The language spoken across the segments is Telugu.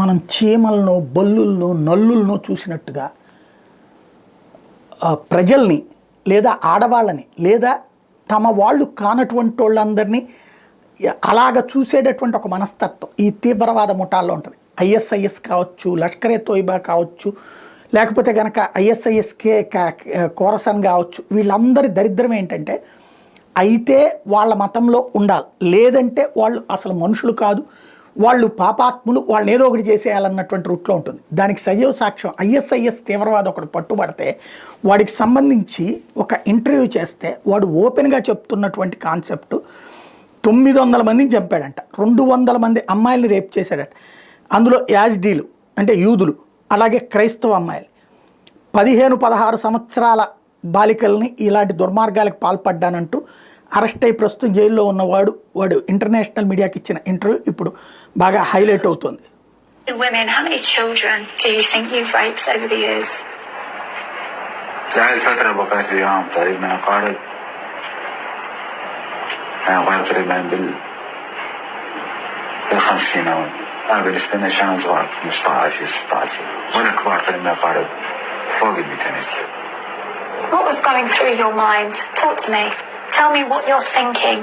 మనం చీమలను, బల్లులను, నల్లులను చూసినట్టుగా ప్రజల్ని లేదా ఆడవాళ్ళని లేదా తమ వాళ్ళు కానటువంటి వాళ్ళందరినీ అలాగ చూసేటటువంటి ఒక మనస్తత్వం ఈ తీవ్రవాద ముఠాల్లో ఉంటుంది. ఐఎస్ఐఎస్ కావచ్చు, లష్కరే తోయిబా కావచ్చు, లేకపోతే కనుక ఐఎస్ఐఎస్కే కోరసన్ కావచ్చు. వీళ్ళందరి దరిద్రం ఏంటంటే అయితే వాళ్ళ మతంలో ఉండాలి, లేదంటే వాళ్ళు అసలు మనుషులు కాదు, వాళ్ళు పాపాత్ములు, వాళ్ళని ఏదో ఒకటి చేసేయాలన్నటువంటి రూట్లో ఉంటుంది. దానికి సజీవ సాక్ష్యం ఐఎస్ఐఎస్ తీవ్రవాదం ఒకటి పట్టుబడితే వాడికి సంబంధించి ఒక ఇంటర్వ్యూ చేస్తే వాడు ఓపెన్గా చెప్తున్నటువంటి కాన్సెప్ట్ 900 మందిని చంపాడంట, 200 మంది అమ్మాయిల్ని రేప్ చేశాడట. అందులో యాజ్డీలు అంటే యూదులు, అలాగే క్రైస్తవ అమ్మాయిలు, 15-16 సంవత్సరాల బాలికల్ని ఇలాంటి దుర్మార్గాలకు పాల్పడ్డానంటూ అరెస్ట్ అయి ప్రస్తుతం జైల్లో ఉన్నవాడు వాడు ఇంటర్నేషనల్ మీడియాకి ఇచ్చిన ఇంటర్వ్యూ ఇప్పుడు బాగా హైలైట్ అవుతుంది. Women, how many children do you think you've raped over the years? هاي الفترة بقيت اليوم تقريبا قارب تقريبا بال50 أنا بالنسبة لي كان صغار 15-16 وأنا كبار تقريبا قارب فوق ال200. What was going through your mind? Talk to me. Tell me what you're thinking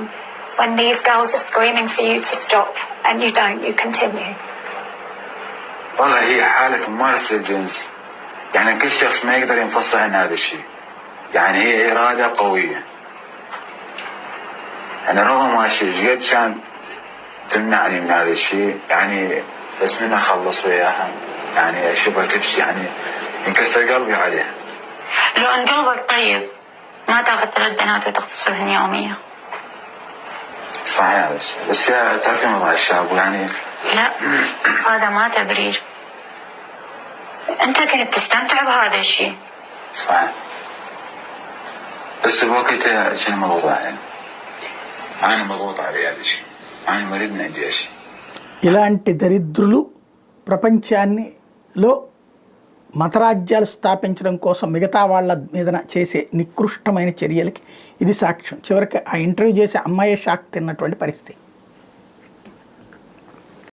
when these girls are screaming for you to stop and you don't, you continue. والله هي حالة ممارسة للجنس، يعني كل شخص ما يقدر ينفصل عن هذا الشيء، يعني هي إرادة قوية، يعني رغم هالشيء قد كانت تمنعني من هذا الشيء، يعني بس من أخلص وياها يعني أشوفها تبكي يعني ينكسر قلبي عليها. لو أن قلبك طيب ما تاخذ 3 بنات وتغتصبهن يوميا. صحيح هذا الشيء، بس يا تعرفي موضوع الشاب يعني لا هذا ما تبرير، أنت كنت تستمتع بهذا الشيء. صحيح، بس بوقتها كنت مضغوط علي، أنا مضغوط علي هذا الشيء، أنا مريض من عندي شيء. ఇలాంటి దరిద్రులు ప్రపంచాన్నిలో మతరాజ్యాలు స్థాపించడం కోసం మిగతా వాళ్ళ మీద చేసే నికృష్టమైన చర్యలకి ఇది సాక్ష్యం. చివరికి ఆ ఇంటర్వ్యూ చేసే అమ్మాయి షాక్ తిన్నటువంటి పరిస్థితి.